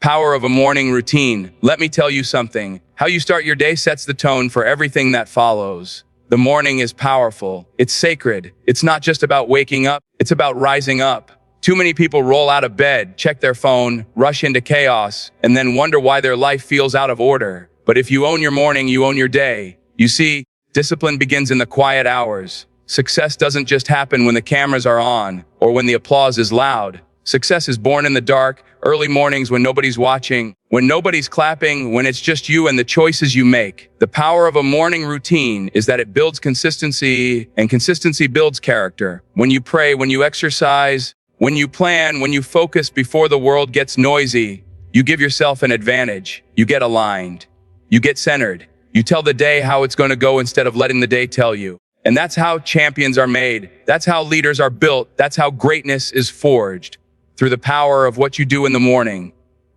Power of a morning routine. Let me tell you something. How you start your day sets the tone for everything that follows. The morning is powerful. It's sacred. It's not just about waking up. It's about rising up. Too many people roll out of bed, check their phone, rush into chaos, and then wonder why their life feels out of order. But if you own your morning, you own your day. You see, discipline begins in the quiet hours. Success doesn't just happen when the cameras are on or when the applause is loud. Success is born in the dark, early mornings when nobody's watching, when nobody's clapping, when it's just you and the choices you make. The power of a morning routine is that it builds consistency, and consistency builds character. When you pray, when you exercise, when you plan, when you focus before the world gets noisy, you give yourself an advantage. You get aligned. You get centered. You tell the day how it's going to go instead of letting the day tell you. And that's how champions are made. That's how leaders are built. That's how greatness is forged. Through the power of what you do in the morning.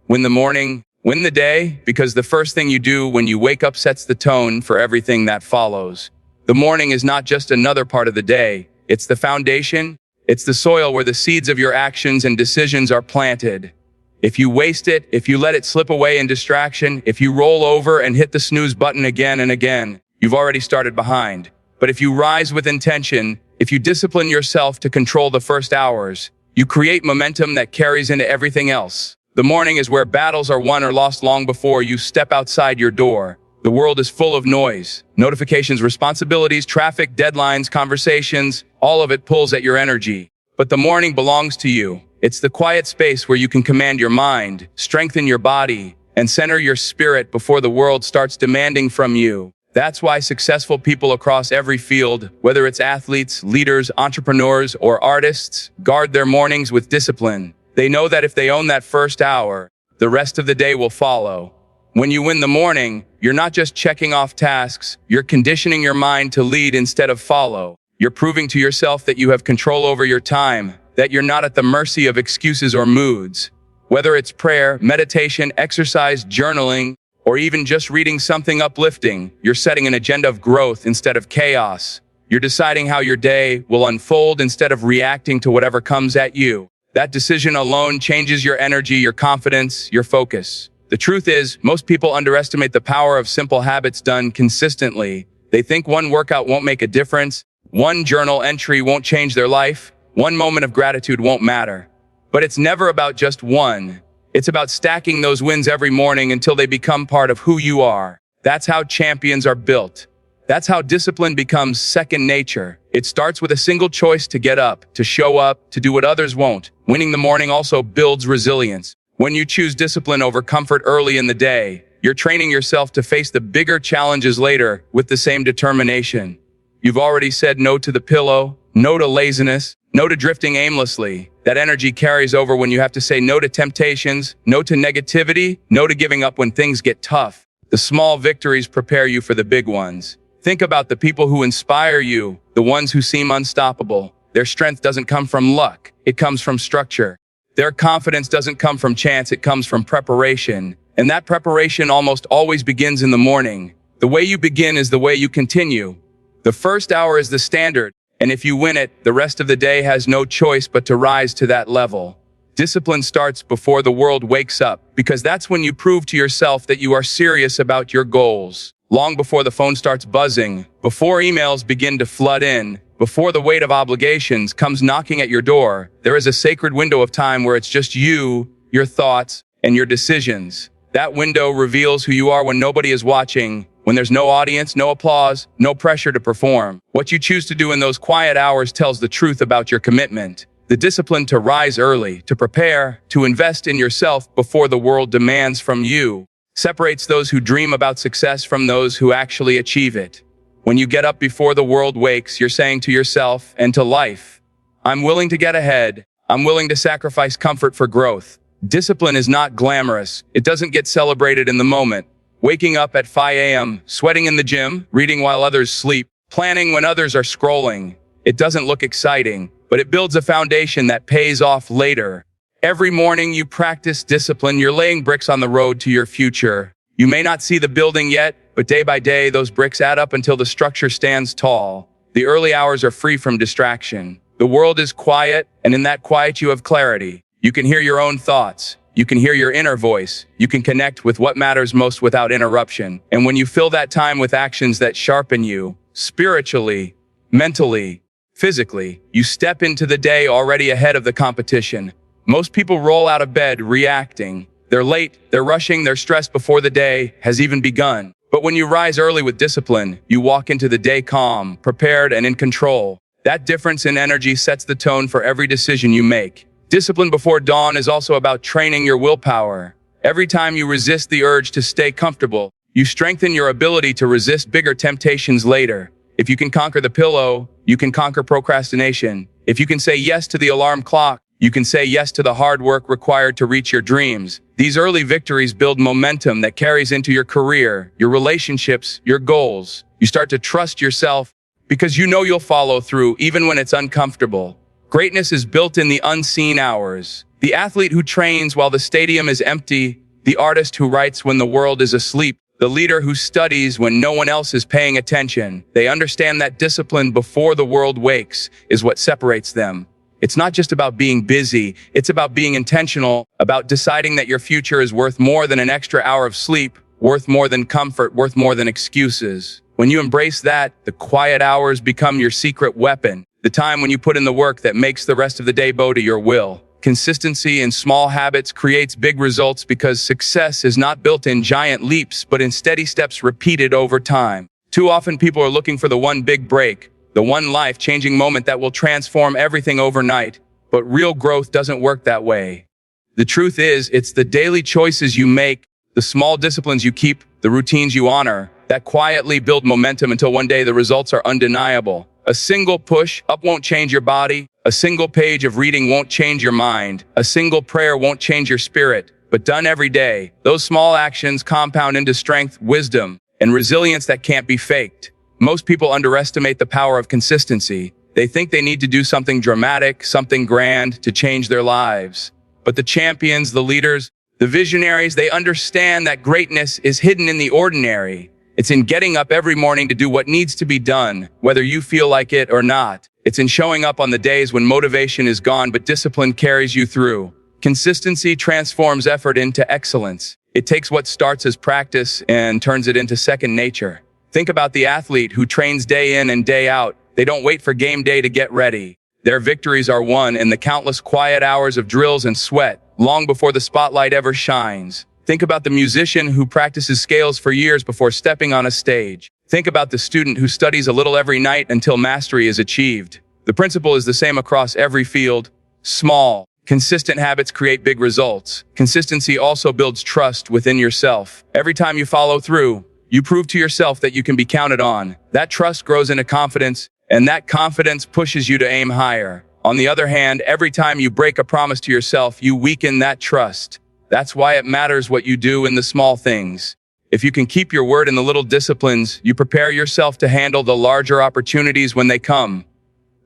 Win the day, because the first thing you do when you wake up sets the tone for everything that follows. The morning is not just another part of the day. It's the foundation. It's the soil where the seeds of your actions and decisions are planted. If you waste it, if you let it slip away in distraction, if you roll over and hit the snooze button again and again, you've already started behind. But if you rise with intention, if you discipline yourself to control the first hours, you create momentum that carries into everything else. The morning is where battles are won or lost long before you step outside your door. The world is full of noise, notifications, responsibilities, traffic, deadlines, conversations, all of it pulls at your energy. But the morning belongs to you. It's the quiet space where you can command your mind, strengthen your body, and center your spirit before the world starts demanding from you. That's why successful people across every field, whether it's athletes, leaders, entrepreneurs, or artists, guard their mornings with discipline. They know that if they own that first hour, the rest of the day will follow. When you win the morning, you're not just checking off tasks, you're conditioning your mind to lead instead of follow. You're proving to yourself that you have control over your time, that you're not at the mercy of excuses or moods. Whether it's prayer, meditation, exercise, journaling, or even just reading something uplifting, you're setting an agenda of growth instead of chaos. You're deciding how your day will unfold instead of reacting to whatever comes at you. That decision alone changes your energy, your confidence, your focus. The truth is, most people underestimate the power of simple habits done consistently. They think one workout won't make a difference, one journal entry won't change their life, one moment of gratitude won't matter. But it's never about just one. It's about stacking those wins every morning until they become part of who you are. That's how champions are built. That's how discipline becomes second nature. It starts with a single choice to get up, to show up, to do what others won't. Winning the morning also builds resilience. When you choose discipline over comfort early in the day, you're training yourself to face the bigger challenges later with the same determination. You've already said no to the pillow, no to laziness, no to drifting aimlessly. That energy carries over when you have to say no to temptations, no to negativity, no to giving up when things get tough. The small victories prepare you for the big ones. Think about the people who inspire you, the ones who seem unstoppable. Their strength doesn't come from luck, it comes from structure. Their confidence doesn't come from chance, it comes from preparation. And that preparation almost always begins in the morning. The way you begin is the way you continue. The first hour is the standard, and if you win it, the rest of the day has no choice but to rise to that level. Discipline starts before the world wakes up, because that's when you prove to yourself that you are serious about your goals. Long before the phone starts buzzing, before emails begin to flood in, before the weight of obligations comes knocking at your door, there is a sacred window of time where it's just you, your thoughts, and your decisions. That window reveals who you are when nobody is watching, when there's no audience, no applause, no pressure to perform. What you choose to do in those quiet hours tells the truth about your commitment. The discipline to rise early, to prepare, to invest in yourself before the world demands from you, separates those who dream about success from those who actually achieve it. When you get up before the world wakes, you're saying to yourself and to life, I'm willing to get ahead. I'm willing to sacrifice comfort for growth. Discipline is not glamorous. It doesn't get celebrated in the moment. Waking up at 5 a.m., sweating in the gym, reading while others sleep, planning when others are scrolling. It doesn't look exciting, but it builds a foundation that pays off later. Every morning you practice discipline, you're laying bricks on the road to your future. You may not see the building yet, but day by day, those bricks add up until the structure stands tall. The early hours are free from distraction. The world is quiet, and in that quiet you have clarity. You can hear your own thoughts. You can hear your inner voice. You can connect with what matters most without interruption. And when you fill that time with actions that sharpen you, spiritually, mentally, physically, you step into the day already ahead of the competition. Most people roll out of bed reacting. They're late, they're rushing, they're stressed before the day has even begun. But when you rise early with discipline, you walk into the day calm, prepared, and in control. That difference in energy sets the tone for every decision you make. Discipline before dawn is also about training your willpower. Every time you resist the urge to stay comfortable, you strengthen your ability to resist bigger temptations later. If you can conquer the pillow, you can conquer procrastination. If you can say yes to the alarm clock, you can say yes to the hard work required to reach your dreams. These early victories build momentum that carries into your career, your relationships, your goals. You start to trust yourself because you know you'll follow through even when it's uncomfortable. Greatness is built in the unseen hours. The athlete who trains while the stadium is empty, the artist who writes when the world is asleep, the leader who studies when no one else is paying attention. They understand that discipline before the world wakes is what separates them. It's not just about being busy, it's about being intentional, about deciding that your future is worth more than an extra hour of sleep, worth more than comfort, worth more than excuses. When you embrace that, the quiet hours become your secret weapon. The time when you put in the work that makes the rest of the day bow to your will. Consistency in small habits creates big results because success is not built in giant leaps, but in steady steps repeated over time. Too often people are looking for the one big break, the one life-changing moment that will transform everything overnight. But real growth doesn't work that way. The truth is, it's the daily choices you make, the small disciplines you keep, the routines you honor, that quietly build momentum until one day the results are undeniable. A single push up won't change your body. A single page of reading won't change your mind. A single prayer won't change your spirit. But done every day, those small actions compound into strength, wisdom, and resilience that can't be faked. Most people underestimate the power of consistency. They think they need to do something dramatic, something grand to change their lives. But the champions, the leaders, the visionaries, they understand that greatness is hidden in the ordinary. It's in getting up every morning to do what needs to be done, whether you feel like it or not. It's in showing up on the days when motivation is gone but discipline carries you through. Consistency transforms effort into excellence. It takes what starts as practice and turns it into second nature. Think about the athlete who trains day in and day out. They don't wait for game day to get ready. Their victories are won in the countless quiet hours of drills and sweat, long before the spotlight ever shines. Think about the musician who practices scales for years before stepping on a stage. Think about the student who studies a little every night until mastery is achieved. The principle is the same across every field. Small, consistent habits create big results. Consistency also builds trust within yourself. Every time you follow through, you prove to yourself that you can be counted on. That trust grows into confidence, and that confidence pushes you to aim higher. On the other hand, every time you break a promise to yourself, you weaken that trust. That's why it matters what you do in the small things. If you can keep your word in the little disciplines, you prepare yourself to handle the larger opportunities when they come.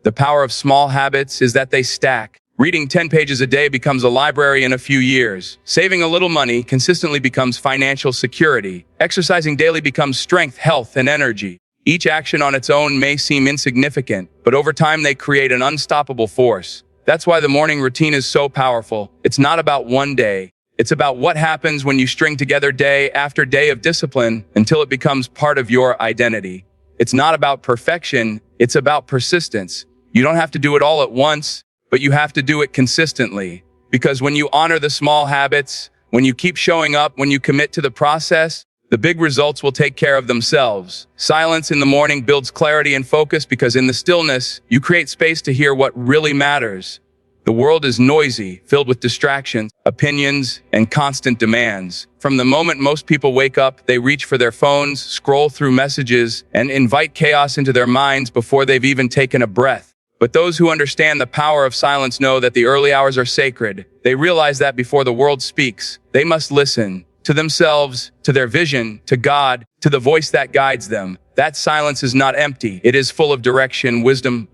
The power of small habits is that they stack. Reading 10 pages a day becomes a library in a few years. Saving a little money consistently becomes financial security. Exercising daily becomes strength, health, and energy. Each action on its own may seem insignificant, but over time they create an unstoppable force. That's why the morning routine is so powerful. It's not about one day. It's about what happens when you string together day after day of discipline until it becomes part of your identity. It's not about perfection, it's about persistence. You don't have to do it all at once, but you have to do it consistently. Because when you honor the small habits, when you keep showing up, when you commit to the process, the big results will take care of themselves. Silence in the morning builds clarity and focus because in the stillness, you create space to hear what really matters. The world is noisy, filled with distractions, opinions, and constant demands. From the moment most people wake up, they reach for their phones, scroll through messages, and invite chaos into their minds before they've even taken a breath. But those who understand the power of silence know that the early hours are sacred. They realize that before the world speaks, they must listen to themselves, to their vision, to God, to the voice that guides them. That silence is not empty. It is full of direction, wisdom,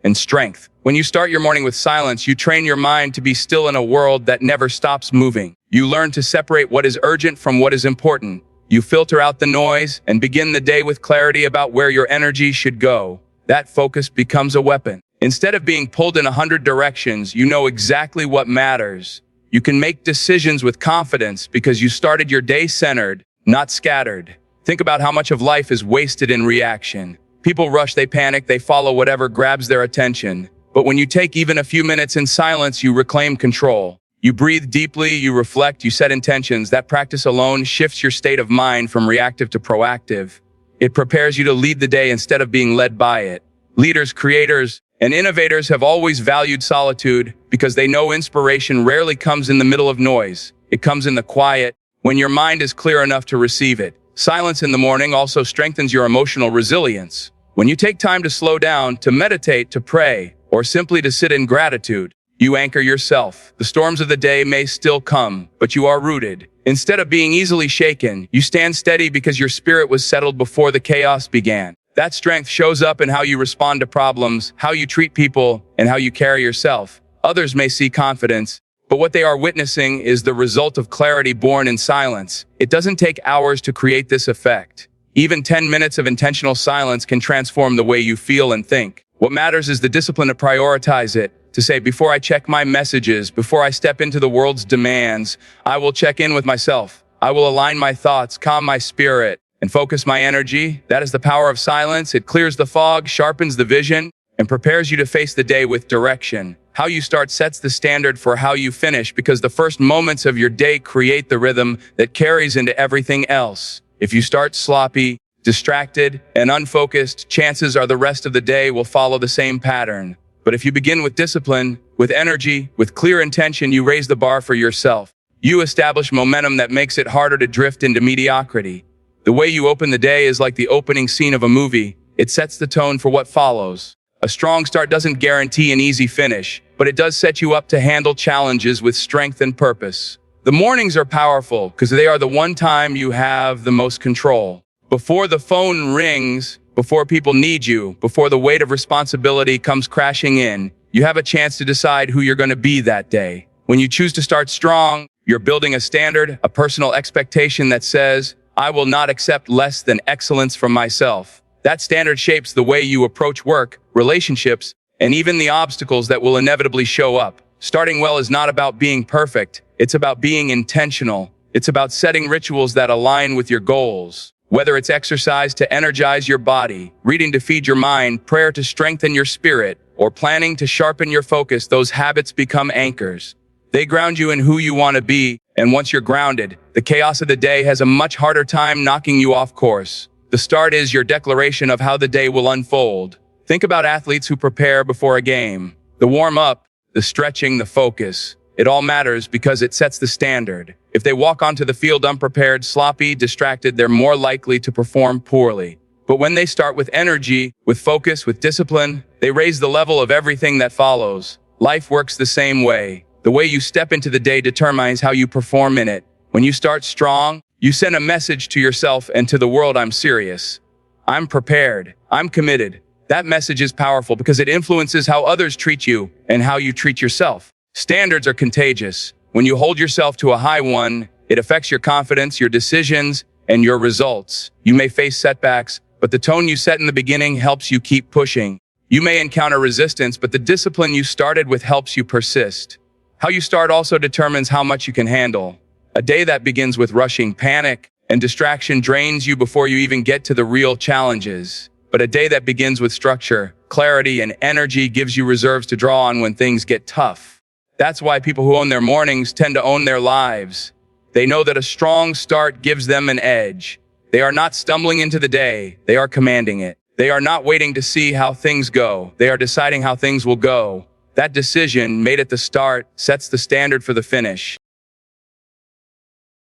and strength. When you start your morning with silence, you train your mind to be still in a world that never stops moving. You learn to separate what is urgent from what is important. You filter out the noise and begin the day with clarity about where your energy should go. That focus becomes a weapon. Instead of being pulled in 100 directions, you know exactly what matters. You can make decisions with confidence because you started your day centered, not scattered. Think about how much of life is wasted in reaction. People rush, they panic, they follow whatever grabs their attention. But when you take even a few minutes in silence, you reclaim control. You breathe deeply, you reflect, you set intentions. That practice alone shifts your state of mind from reactive to proactive. It prepares you to lead the day instead of being led by it. Leaders, creators, and innovators have always valued solitude because they know inspiration rarely comes in the middle of noise. It comes in the quiet, when your mind is clear enough to receive it. Silence in the morning also strengthens your emotional resilience. When you take time to slow down, to meditate, to pray, or simply to sit in gratitude, you anchor yourself. The storms of the day may still come, but you are rooted. Instead of being easily shaken, you stand steady because your spirit was settled before the chaos began. That strength shows up in how you respond to problems, how you treat people, and how you carry yourself. Others may see confidence, but what they are witnessing is the result of clarity born in silence. It doesn't take hours to create this effect. Even 10 minutes of intentional silence can transform the way you feel and think. What matters is the discipline to prioritize it, to say, before I check my messages, before I step into the world's demands, I will check in with myself. I will align my thoughts, calm my spirit, and focus my energy. That is the power of silence. It clears the fog, sharpens the vision, and prepares you to face the day with direction. How you start sets the standard for how you finish, because the first moments of your day create the rhythm that carries into everything else. If you start sloppy, distracted, and unfocused, chances are the rest of the day will follow the same pattern. But if you begin with discipline, with energy, with clear intention, you raise the bar for yourself. You establish momentum that makes it harder to drift into mediocrity. The way you open the day is like the opening scene of a movie. It sets the tone for what follows. A strong start doesn't guarantee an easy finish, but it does set you up to handle challenges with strength and purpose. The mornings are powerful because they are the one time you have the most control. Before the phone rings, before people need you, before the weight of responsibility comes crashing in, you have a chance to decide who you're going to be that day. When you choose to start strong, you're building a standard, a personal expectation that says, I will not accept less than excellence from myself. That standard shapes the way you approach work, relationships, and even the obstacles that will inevitably show up. Starting well is not about being perfect. It's about being intentional. It's about setting rituals that align with your goals. Whether it's exercise to energize your body, reading to feed your mind, prayer to strengthen your spirit, or planning to sharpen your focus, those habits become anchors. They ground you in who you want to be, and once you're grounded, the chaos of the day has a much harder time knocking you off course. The start is your declaration of how the day will unfold. Think about athletes who prepare before a game. The warm-up, the stretching, the focus. It all matters because it sets the standard. If they walk onto the field unprepared, sloppy, distracted, they're more likely to perform poorly. But when they start with energy, with focus, with discipline, they raise the level of everything that follows. Life works the same way. The way you step into the day determines how you perform in it. When you start strong, you send a message to yourself and to the world, I'm serious. I'm prepared. I'm committed. That message is powerful because it influences how others treat you and how you treat yourself. Standards are contagious. When you hold yourself to a high one, it affects your confidence, your decisions, and your results. You may face setbacks, but the tone you set in the beginning helps you keep pushing. You may encounter resistance, but the discipline you started with helps you persist. How you start also determines how much you can handle. A day that begins with rushing, panic, and distraction drains you before you even get to the real challenges. But a day that begins with structure, clarity, and energy gives you reserves to draw on when things get tough. That's why people who own their mornings tend to own their lives. They know that a strong start gives them an edge. They are not stumbling into the day, they are commanding it. They are not waiting to see how things go, they are deciding how things will go. That decision, made at the start, sets the standard for the finish.